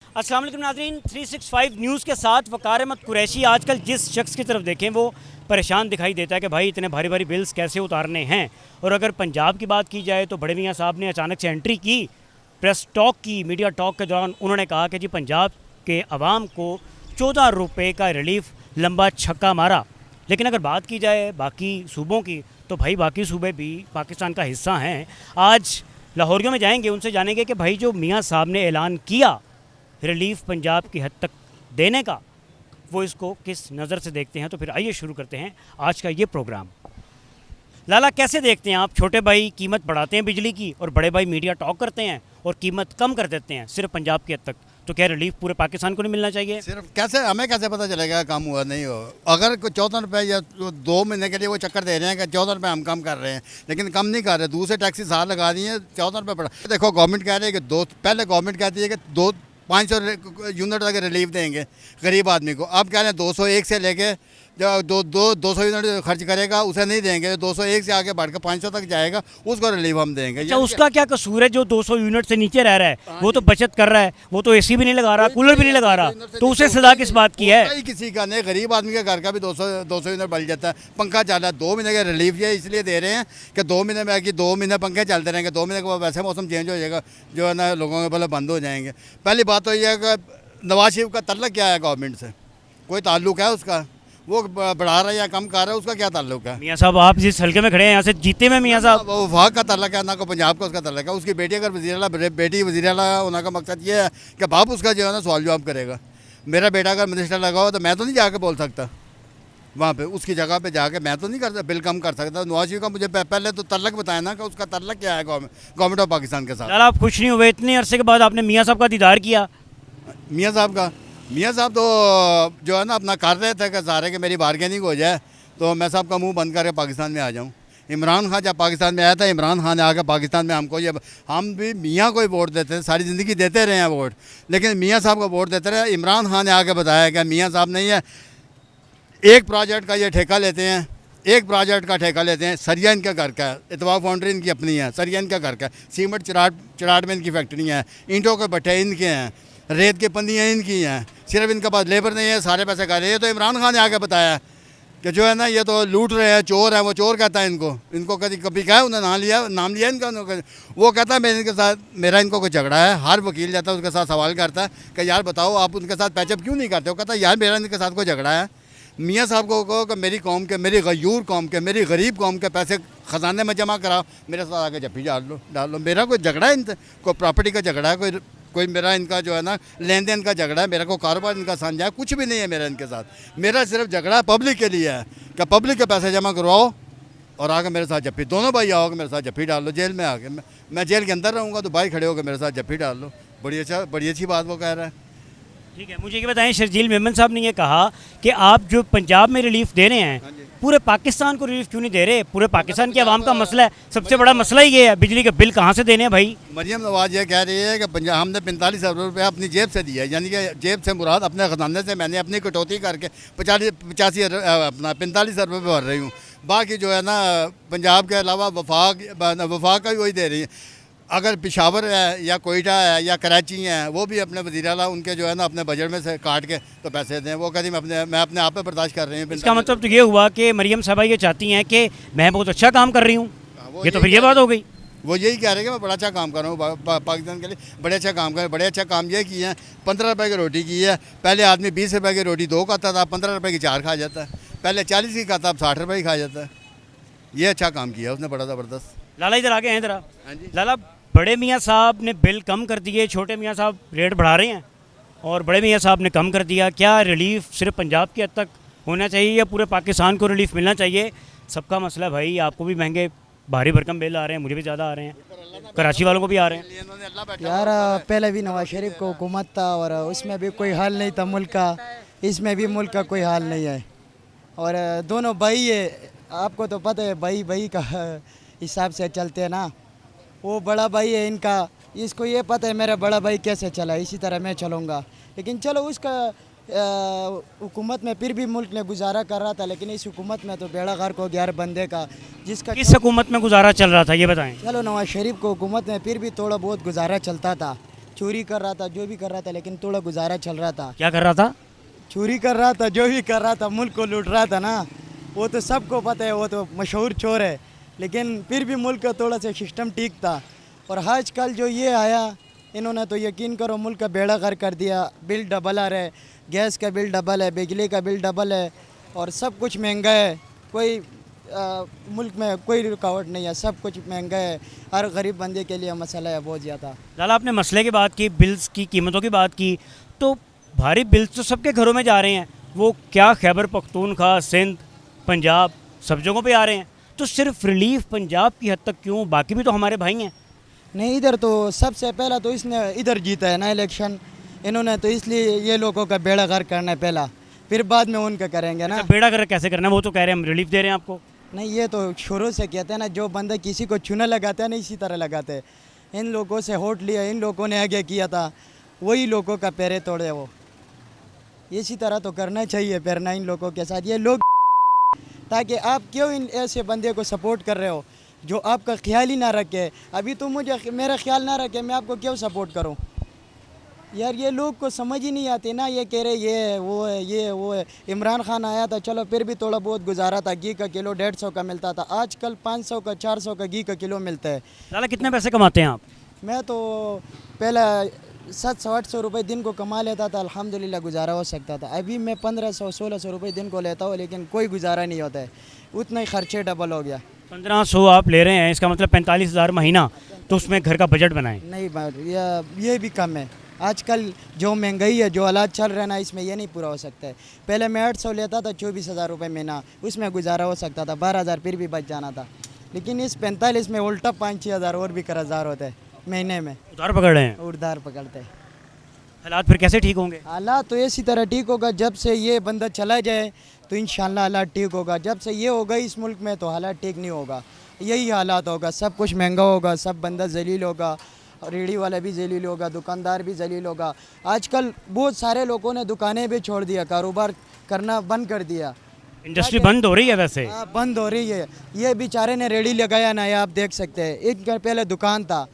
अस्सलाम वालेकुम नाज़रीन, 365 न्यूज़ के साथ वक़ार अहमद कुरैशी। आजकल जिस शख्स की तरफ देखें वो परेशान दिखाई देता है कि भाई इतने भारी भारी बिल्स कैसे उतारने हैं। और अगर पंजाब की बात की जाए तो बड़े मियाँ साहब ने अचानक से एंट्री की, प्रेस टॉक की, मीडिया टॉक के दौरान उन्होंने कहा कि जी पंजाब के अवाम को 14 रुपये का रिलीफ लंबा छक्का मारा। लेकिन अगर बात की जाए बाकी सूबों की तो भाई बाकी सूबे भी पाकिस्तान का हिस्सा हैं। आज लाहौरियों में जाएंगे, उनसे जानेंगे कि भाई जो मियाँ साहब ने ऐलान किया रिलीफ पंजाब की हद तक देने का, वो इसको किस नज़र से देखते हैं। तो फिर आइए शुरू करते हैं आज का ये प्रोग्राम। लाला, कैसे देखते हैं आप? छोटे भाई कीमत बढ़ाते हैं बिजली की और बड़े भाई मीडिया टॉक करते हैं और कीमत कम कर देते हैं सिर्फ पंजाब की हद तक। तो क्या रिलीफ पूरे पाकिस्तान को नहीं मिलना चाहिए? सिर्फ कैसे हमें कैसे पता चलेगा काम हुआ नहीं हो? अगर 14 रुपये या 2 महीने के लिए वो चक्कर दे रहे हैं कि 14 रुपये हम कम कर रहे हैं, लेकिन कम नहीं कर रहे। दूसरे टैक्सी साथ लगा दी है, 14 रुपये बढ़ा। देखो गवर्नमेंट कह रही है कि पहले गवर्नमेंट कहती है कि 500 यूनिट तक रिलीफ देंगे गरीब आदमी को। अब कह रहे हैं 201 से लेके जो 200 यूनिट खर्च करेगा उसे नहीं देंगे। 201 से आगे बढ़ कर 500 तक जाएगा, उसको रिलीफ हम देंगे। अच्छा, उसका क्या कसूर है जो 200 यूनिट से नीचे रह रहा है? वो तो बचत कर रहा है, वो तो एसी भी नहीं लगा रहा, कूलर भी नहीं लगा रहा, तो उसे सजा किस बात की है? किसी का नहीं, गरीब आदमी के घर का भी 200 यूनिट बल जाता है। पंखा चल रहा है, 2 महीने का रिलीफ ये इसलिए दे रहे हैं कि 2 महीने में कि 2 महीने पंखे चलते रहेंगे, 2 महीने के बाद वैसे मौसम चेंज हो जाएगा, जो है ना लोगों के बल्ब बंद हो जाएंगे। पहली बात तो यह है कि नवाज शरीफ का तल्लक क्या है गवर्नमेंट से? कोई ताल्लुक है उसका? वो बढ़ा रहा है या कम कर रहा है, उसका क्या ताल्लुक है? मियाँ साहब, आप जिस हल्के में खड़े हैं यहाँ से जीते में मियाँ साहब। वो वफाक का ताल्लुक है ना, को पंजाब का उसका ताल्लुक है। उसकी बेटी अगर बेटी वज़ीर आला होने का मकसद ये है कि बाप उसका जो है ना सवाल जवाब करेगा। मेरा बेटा अगर मिनिस्टर लगा हो तो मैं तो नहीं जाके बोल सकता वहाँ पे, उसकी जगह पे जाके मैं तो नहीं कर सकता, बिल कम कर सकता। नवाज शरीफ का मुझे पहले तो तल्लक बताया ना कि उसका तल्लक क्या है गवर्नमेंट ऑफ पाकिस्तान के साथ। यार, आप खुश नहीं हुए? इतने अरसे के बाद आपने मियाँ साहब का दीदार किया। मियाँ साहब तो जो है ना अपना कर रहे थे कि सारे कि मेरी बारगेनिंग हो जाए तो मैं साहब का मुंह बंद करके पाकिस्तान में आ जाऊँ। इमरान खान जब पाकिस्तान में आया था, इमरान खान ने आकर पाकिस्तान में हमको ये, हम भी मियाँ को ही वोट देते थे, सारी ज़िंदगी देते रहे हैं वोट, लेकिन मियाँ साहब को वोट देते रहे। इमरान खान ने आकर बताया कि मियाँ साहब नहीं है, एक प्रोजेक्ट का ये ठेका लेते हैं, एक प्रोजेक्ट का ठेका लेते हैं। सरिया इनका घर का है, इतवाक फाउंड्री इनकी अपनी है, सरिया इनका घर का है, सीमेंट चिराट में इनकी फैक्ट्री है, ईंटों के भट्टे इनके हैं, रेत के पन्नियाँ इनकी हैं, सिर्फ इनके पास लेबर नहीं है, सारे पैसे खा रहे हैं। ये तो इमरान खान ने आके बताया कि जो है ना ये तो लूट रहे हैं, चोर है। वो चोर कहता है इनको कभी कहा उन्हें नाम लिया इनका। वो कहता है मेरे इनके साथ मेरा इनको कोई झगड़ा है। हर वकील जाता है उसके साथ सवाल करता है कि यार बताओ आप उनके साथ पैचअप क्यों नहीं करते हो? कहता है यार मेरा इनके साथ कोई झगड़ा है। मियाँ साहब को कहो कि मेरी कौम के, मेरी गयूर कौम के, मेरी गरीब कौम के पैसे ख़जाने में जमा कराओ, मेरे साथ आके जफ्फी डाल लो। मेरा कोई झगड़ा है इनसे? कोई प्रॉपर्टी का झगड़ा है? कोई मेरा इनका जो है ना लेन देन का झगड़ा है? मेरा को कारोबार इनका साझा है? कुछ भी नहीं है मेरा इनके साथ। मेरा सिर्फ झगड़ा पब्लिक के लिए है कि पब्लिक के पैसे जमा करवाओ और आके मेरे साथ जफ्फी, दोनों भाई आओगे मेरे साथ जफ्फी डाल लो। जेल में आके मैं जेल के अंदर रहूँगा तो भाई खड़े होकर मेरे साथ जफ्फी डाल लो। बड़ी अच्छी बात वो कह रहा है। ठीक है, मुझे ये बताएं, शर्जील मेमन साहब ने ये कहा कि आप जो पंजाब में रिलीफ दे रहे हैं, पूरे पाकिस्तान को रिलीफ क्यों नहीं दे रहे? पूरे पाकिस्तान की आवाम का मसला है, सबसे बड़ा मसला ही ये है। बिजली के बिल कहाँ से देने हैं भाई? मरियम नवाज ये कह रही है कि पंजाब हमने 45 अरब रुपये अपनी जेब से दिया है, यानी कि जेब से मुराद अपने खजाने से मैंने अपनी कटौती करके 45 अरब रुपये भर रही हूँ। बाकी जो है ना पंजाब के अलावा वफाक का भी वही दे रही है। अगर पेशावर है या कोयटा है या कराची है, वो भी अपने वज़ीर आला उनके जो है ना अपने बजट में से काट के तो पैसे दें। वो कहती मैं अपने आप पे बर्दाश्त कर रही हूँ। इसका मतलब तो ये हुआ कि मरियम साहबा ये चाहती हैं कि मैं बहुत अच्छा काम कर रही हूँ। ये तो फिर ये बात हो गई। वो यही कह रहे हैं कि मैं बड़ा अच्छा काम कर रहा हूँ पाकिस्तान के लिए, बड़े अच्छा काम कर। बड़े अच्छा काम ये किए हैं, 15 रुपये की रोटी की है। पहले आदमी 20 रुपये की रोटी 2 खाता था, 15 रुपये की 4 खा जाता है। पहले 40 की खाता, अब 60 रुपये की खा जाता है। ये अच्छा काम किया उसने, बड़ा ज़बरदस्त। लाला इधर आगे हैं ज़रा। हाँ जी लाला, बड़े मियाँ साहब ने बिल कम कर दिए, छोटे मियाँ साहब रेट बढ़ा रहे हैं और बड़े मियाँ साहब ने कम कर दिया। क्या रिलीफ सिर्फ पंजाब की हद तक होना चाहिए या पूरे पाकिस्तान को रिलीफ मिलना चाहिए? सबका मसला है भाई। आपको भी महंगे भारी भरकम बिल आ रहे हैं, मुझे भी ज़्यादा आ रहे हैं, कराची वालों को भी आ रहे हैं। यार पहले भी नवाज शरीफ को हुकूमत था और उसमें भी कोई हाल नहीं था मुल्क का, इसमें भी मुल्क का कोई हाल नहीं है। और दोनों भाई है, आपको तो पता है भाई का हिसाब से चलते हैं ना। वो बड़ा भाई है इनका, इसको ये पता है मेरा बड़ा भाई कैसे चला, इसी तरह मैं चलूँगा। लेकिन चलो उसका हुकूमत में फिर भी मुल्क ने गुजारा कर रहा था, लेकिन इस हुकूमत में तो बेड़ा गर्क हो गया हर बंदे का। जिसका किस हुकूमत में गुजारा चल रहा था ये बताएं? चलो नवाज शरीफ को हुकूमत में फिर भी थोड़ा बहुत गुजारा चलता था, चोरी कर रहा था, जो भी कर रहा था, लेकिन थोड़ा गुजारा चल रहा था। क्या कर रहा था? चोरी कर रहा था, जो भी कर रहा था, मुल्क को लूट रहा था ना, वो तो सबको पता है, वो तो मशहूर चोर है। लेकिन फिर भी मुल्क का थोड़ा सा सिस्टम ठीक था। और आजकल जो ये आया, इन्होंने तो यकीन करो मुल्क का बेड़ा गर्क कर दिया। बिल डबल आ रहा है, गैस का बिल डबल है, बिजली का बिल डबल है, और सब कुछ महंगा है। कोई मुल्क में कोई रुकावट नहीं है, सब कुछ महंगा है। हर गरीब बंदे के लिए मसला है बहुत ज़्यादा। लाला, आपने मसले की बात की, बिल्स की कीमतों की बात की, तो भारी बिल्स तो सबके घरों में जा रहे हैं। वो क्या खैबर पख्तूनख्वा, सिंध, पंजाब, सब जगहों पे आ रहे हैं। तो सिर्फ रिलीफ पंजाब की हद तक क्यों? बाकी भी तो हमारे भाई हैं। नहीं, इधर तो सबसे पहला तो इसने इधर जीता है ना इलेक्शन, इन्होंने तो इसलिए ये लोगों का बेड़ा गर्क करना है पहला, फिर बाद में उनका करेंगे ना। अच्छा, बेड़ा गर्क कैसे करना है? वो तो कह रहे हैं हम रिलीफ दे रहे हैं आपको। नहीं, ये तो शुरू से कहते हैं ना, जो बंदा किसी को चूना लगाता है ना, इसी तरह लगाते हैं। इन लोगों से होट लिया, इन लोगों ने आगे किया था, वही लोगों का पैरे तोड़े। वो इसी तरह तो करना चाहिए फिर ना इन लोगों के साथ ये लोग, ताकि आप क्यों इन ऐसे बंदे को सपोर्ट कर रहे हो जो आपका ख्याल ही ना रखे। अभी तो मुझे मेरा ख्याल ना रखे, मैं आपको क्यों सपोर्ट करूं? यार ये लोग को समझ ही नहीं आती ना, ये कह रहे ये है वो है, ये है वो है। इमरान खान आया था, चलो फिर भी थोड़ा बहुत गुजारा था, घी का किलो 150 का मिलता था, आजकल 500 का 400 का घी का किलो मिलता है। लाला, कितने पैसे कमाते हैं आप? मैं तो पहले 700-800 रुपये दिन को कमा लेता था, अल्हम्दुलिल्लाह गुजारा हो सकता था। अभी मैं 1500-1600 रुपये दिन को लेता हूँ, लेकिन कोई गुजारा नहीं होता है, उतना ही खर्चे डबल हो गया। 1500 आप ले रहे हैं, इसका मतलब 45,000 महीना, तो उसमें घर का बजट बनाएं। नहीं ये भी कम है। आजकल जो महंगाई है, जो हालात चल रहे हैं ना, इसमें ये नहीं पूरा हो सकता है। पहले मैं 800 लेता था, 24,000 रुपये महीना, उसमें गुजारा हो सकता था, 12,000 फिर भी बच जाना था। लेकिन इस 45 में उल्टा 5-6 हज़ार और भी कर्जदार होते हैं महीने में, उधार पकड़ रहे हैं। उधार पकड़ते हैं। हालात फिर कैसे ठीक होंगे? हालात तो इसी तरह ठीक होगा, जब से ये बंदा चला जाए तो इंशाल्लाह हालात ठीक होगा। जब से ये होगा इस मुल्क में तो हालात ठीक नहीं होगा, यही हालात होगा। सब कुछ महंगा होगा, सब बंदा जलील होगा, रेडी वाला भी जलील होगा, दुकानदार भी जलील होगा। आजकल बहुत सारे लोगों ने दुकानें भी छोड़ दिया, कारोबार करना बंद कर दिया। इंडस्ट्री बंद हो रही है वैसे। हाँ, बंद हो रही है। ये बेचारे ने रेडी लगाया ना, ये आप देख सकते हैं, इनका पहले दुकान था,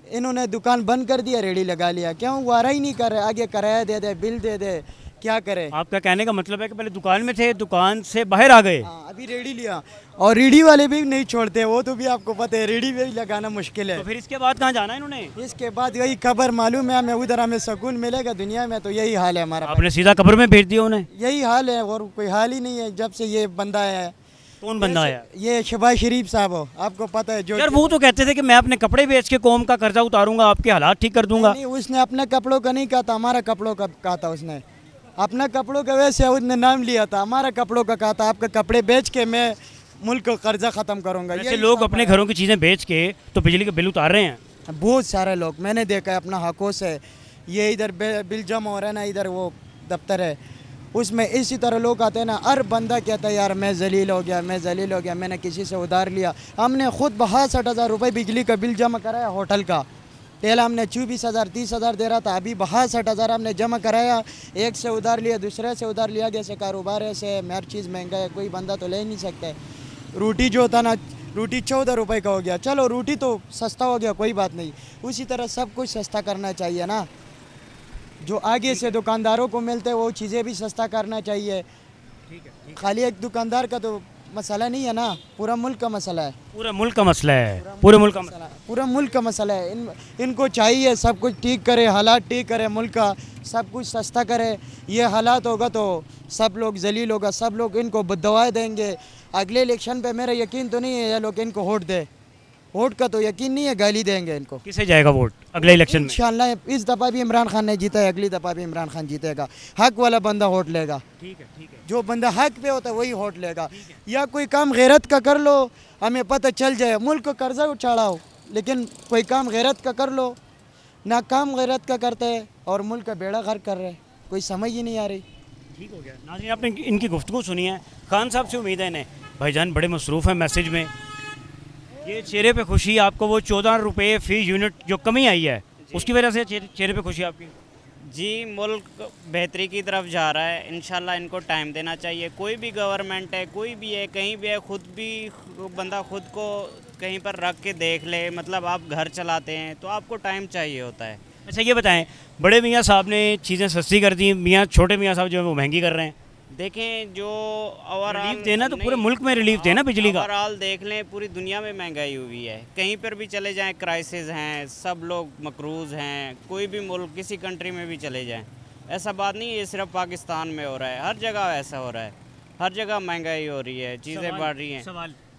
इन्होंने दुकान बंद कर दिया, रेडी लगा लिया। क्यों? वारा ही नहीं कर रहे, आगे किराया दे दे, बिल दे दे, क्या करे। आपका कहने का मतलब है कि पहले दुकान में थे, दुकान से बाहर आ गए। हाँ, अभी रेडी लिया, और रेडी वाले भी नहीं छोड़ते, वो तो भी आपको पता है, रेडी भी लगाना मुश्किल है। तो फिर इसके बाद कहाँ जाना है इन्होंने? इसके बाद यही खबर मालूम है हमें, उधर हमें सुकून मिलेगा दुनिया में, तो यही हाल है हमारा। आपने सीधा कब्र में भेज दिया उन्हें? यही हाल है, और कोई हाल ही नहीं है जब से ये बंदा है। कौन बंदा आया? ये शहबाज शरीफ साहब हो, आपको पता है जो। यार वो तो कहते थे कि मैं अपने कपड़े बेच के कौम का कर्जा उतारूंगा, आपके हालात ठीक कर दूंगा। नहीं, उसने अपने कपड़ों का नहीं कहा था, हमारा कपड़ों का कहा था उसने। अपना कपड़ों का वैसे उसने नाम लिया था, हमारा कपड़ों का कहा था, आपके कपड़े बेच के मैं मुल्क का कर्जा ख़त्म करूँगा। ऐसे लोग अपने घरों की चीज़ें बेच के तो बिजली के बिल उतार रहे हैं। बहुत सारे लोग मैंने देखा है अपना हकों से। ये इधर बिल जमा हो रहा है ना, इधर वो दफ्तर है, उसमें इसी तरह लोग आते हैं ना, हर बंदा कहता है यार मैं जलील हो गया, मैं जलील हो गया, मैंने किसी से उधार लिया। हमने खुद 62,000 रुपये बिजली का बिल जमा कराया होटल का। पहले हमने 24,000 30,000 दे रहा था, अभी 62,000 हमने जमा कराया। एक से उधार लिया, दूसरे से उधार लिया, जैसे कारोबार है से हर चीज़ महंगा है, कोई बंदा तो ले ही नहीं सकता। रोटी जो था ना, रोटी 14 रुपये का हो गया, चलो रोटी तो सस्ता हो गया, कोई बात नहीं। उसी तरह सब कुछ सस्ता करना चाहिए ना, जो आगे से दुकानदारों को मिलते हैं वो चीज़ें भी सस्ता करना चाहिए। खाली एक दुकानदार का तो मसला नहीं है ना, पूरा मुल्क का मसला है। पूरा मुल्क का मसला है, पूरे मुल्क का मसला। पूरा मुल्क का मसला है। इनको चाहिए सब कुछ ठीक करे, हालात ठीक करे, मुल्क का सब कुछ सस्ता करे। ये हालात होगा तो सब लोग जलील होगा, सब लोग इनको बददुआएं देंगे। अगले इलेक्शन पे मेरा यकीन तो नहीं है ये लोग इनको वोट दे, वोट का तो यकीन नहीं है, गाली देंगे इनको। किसे जाएगा वोट अगले इलेक्शन में? इंशाल्लाह इस दफ़ा भी इमरान खान ने जीता है, अगली दफ़ा भी इमरान खान जीतेगा। हक वाला बंदा वोट लेगा। ठीक है, ठीक है। जो बंदा हक पे होता है वही वोट लेगा। या कोई काम गैरत का कर लो, हमें पता चल जाए, मुल्क को कर्जा उछाड़ाओ, लेकिन कोई काम गैरत का कर लो ना, काम गैरत का करते हैं और मुल्क का बेड़ा गर्क कर रहे, कोई समझ ही नहीं आ रही। ठीक हो गया। नाज़रीन, आपने इनकी गुफ्तगू सुनी है। खान साहब से उम्मीद है इन्हें, भाईजान बड़े मसरूफ़ हैं मैसेज में। ये चेहरे पे खुशी आपको, वो 14 रुपये फ़ी यूनिट जो कमी आई है उसकी वजह से चेहरे पे खुशी आपकी? जी, मुल्क बेहतरी की तरफ जा रहा है, इंशाल्लाह इनको टाइम देना चाहिए। कोई भी गवर्नमेंट है, कोई भी है, कहीं भी है, खुद भी बंदा खुद को कहीं पर रख के देख ले। मतलब आप घर चलाते हैं तो आपको टाइम चाहिए होता है, अच्छा ये बताएं, बड़े मियाँ साहब ने चीज़ें सस्ती कर दी, मियाँ छोटे मियाँ साहब जो है वो महंगी कर रहे हैं। देखें जो ओवरऑल रिलीफ देना तो पूरे मुल्क में रिलीफ देना बिजली का। ओवरऑल देख लें, पूरी दुनिया में महंगाई हुई है, कहीं पर भी चले जाएं क्राइसिस हैं, सब लोग मकरूज़ हैं, कोई भी मुल्क किसी कंट्री में भी चले जाएं, ऐसा बात नहीं है सिर्फ पाकिस्तान में हो रहा है, हर जगह ऐसा हो रहा है, हर जगह महंगाई हो रही है, चीज़ें बढ़ रही हैं।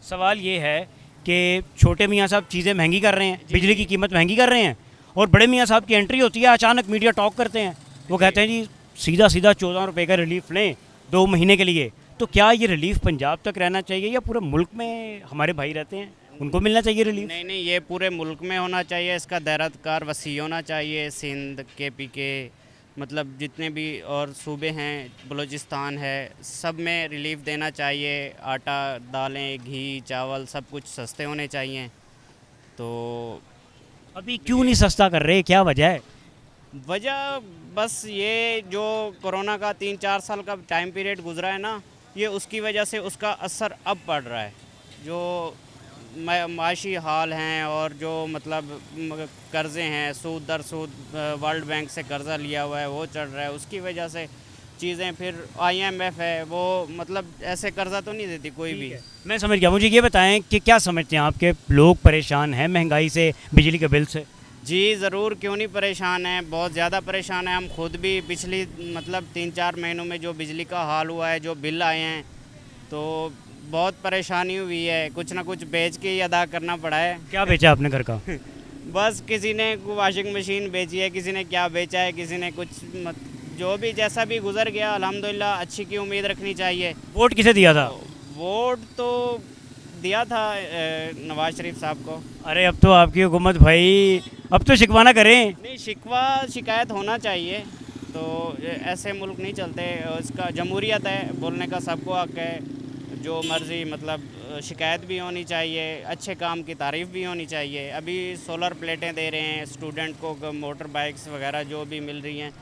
सवाल ये है कि छोटे मियाँ साहब चीज़ें महंगी कर रहे हैं, बिजली की कीमत महंगी कर रहे हैं, और बड़े मियाँ साहब की एंट्री होती है, अचानक मीडिया टॉक करते हैं, वो कहते हैं जी सीधा सीधा 14 रुपये का रिलीफ लें 2 महीने के लिए। तो क्या ये रिलीफ पंजाब तक रहना चाहिए या पूरे मुल्क में हमारे भाई रहते हैं उनको मिलना चाहिए रिलीफ? नहीं नहीं, ये पूरे मुल्क में होना चाहिए, इसका दायरा वसी होना चाहिए, सिंध KPK मतलब जितने भी और सूबे हैं, बलूचिस्तान है, सब में रिलीफ देना चाहिए। आटा, दालें, घी, चावल सब कुछ सस्ते होने चाहिए। तो अभी क्यों नहीं सस्ता कर रहे, क्या वजह है? वजह बस ये जो कोरोना का 3-4 साल का टाइम पीरियड गुजरा है ना, ये उसकी वजह से उसका असर अब पड़ रहा है। जो माशी हाल हैं और जो मतलब कर्ज़े हैं, सूद दर सूद वर्ल्ड बैंक से कर्ज़ा लिया हुआ है वो चढ़ रहा है, उसकी वजह से चीज़ें, फिर IMF है वो मतलब ऐसे कर्ज़ा तो नहीं देती कोई भी। मैं समझ गया। मुझे ये बताएं कि क्या समझते हैं आपके लोग परेशान हैं महंगाई से, बिजली के बिल से? जी ज़रूर, क्यों नहीं परेशान है, बहुत ज़्यादा परेशान है। हम खुद भी पिछली मतलब 3-4 महीनों में जो बिजली का हाल हुआ है, जो बिल आए हैं, तो बहुत परेशानी हुई है, कुछ ना कुछ बेच के ही अदा करना पड़ा है। क्या बेचा आपने घर का? बस किसी ने वॉशिंग मशीन बेची है, किसी ने क्या बेचा है, किसी ने कुछ जो भी जैसा भी गुजर गया, अल्हम्दुलिल्लाह अच्छी की उम्मीद रखनी चाहिए। वोट किसे दिया था? वोट तो दिया था नवाज शरीफ साहब को। अरे अब तो आपकी हुकूमत भाई, अब तो शिकवा ना करें। नहीं, शिकवा शिकायत होना चाहिए, तो ऐसे मुल्क नहीं चलते। इसका जमहूरियत है, बोलने का सबको हक है, जो मर्ज़ी मतलब शिकायत भी होनी चाहिए, अच्छे काम की तारीफ़ भी होनी चाहिए। अभी सोलर प्लेटें दे रहे हैं स्टूडेंट को, मोटर बाइक्स वगैरह जो भी मिल रही हैं,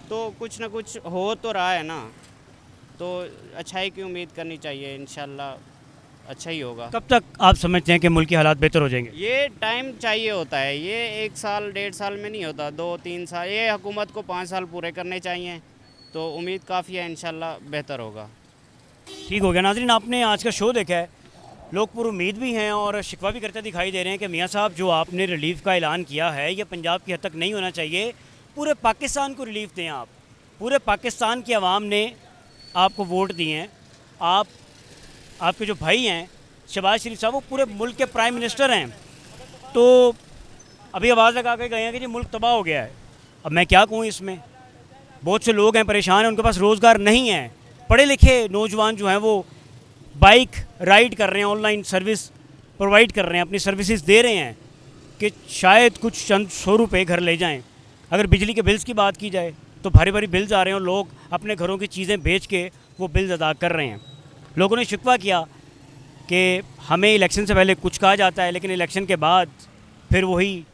तो कुछ ना कुछ हो तो रहा है ना, तो अच्छाई की उम्मीद करनी चाहिए, इंशाल्लाह अच्छा ही होगा। कब तक आप समझते हैं कि मुल्क के हालात बेहतर हो जाएंगे? ये टाइम चाहिए होता है, ये 1 साल 1.5 साल में नहीं होता, 2-3 साल, ये हुकूमत को 5 साल पूरे करने चाहिए, तो उम्मीद काफ़ी है इंशाल्लाह बेहतर होगा। ठीक हो गया। नाज़रीन, आपने आज का शो देखा है, लोग पूरी उम्मीद भी हैं और शिकवा भी करते दिखाई दे रहे हैं कि मियाँ साहब जो आपने रिलीफ का ऐलान किया है ये पंजाब की हद तक नहीं होना चाहिए, पूरे पाकिस्तान को रिलीफ दें आप। पूरे पाकिस्तान की आवाम ने आपको वोट दिए हैं, आपके जो भाई हैं शहबाज शरीफ साहब, वो पूरे मुल्क के प्राइम मिनिस्टर हैं, तो अभी आवाज़ लगा के गए हैं कि जी मुल्क तबाह हो गया है। अब मैं क्या कहूँ इसमें, बहुत से लोग हैं परेशान हैं, उनके पास रोज़गार नहीं है, पढ़े लिखे नौजवान जो हैं वो बाइक राइड कर रहे हैं, ऑनलाइन सर्विस प्रोवाइड कर रहे हैं, अपनी सर्विसेज दे रहे हैं कि शायद कुछ चंद 100 रुपये घर ले जाएं। अगर बिजली के बिल्स की बात की जाए तो भारी भारी बिल्स आ रहे हैं और लोग अपने घरों की चीज़ें बेच के वो बिल्स अदा कर रहे हैं। लोगों ने शिकवा किया कि हमें इलेक्शन से पहले कुछ कहा जाता है, लेकिन इलेक्शन के बाद फिर वही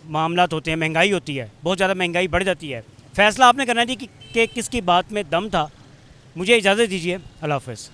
मामलात होते हैं, महंगाई होती है, बहुत ज़्यादा महंगाई बढ़ जाती है। फ़ैसला आपने करना है जी कि किसकी बात में दम था। मुझे इजाज़त दीजिए, अल्लाह हाफ़िज़।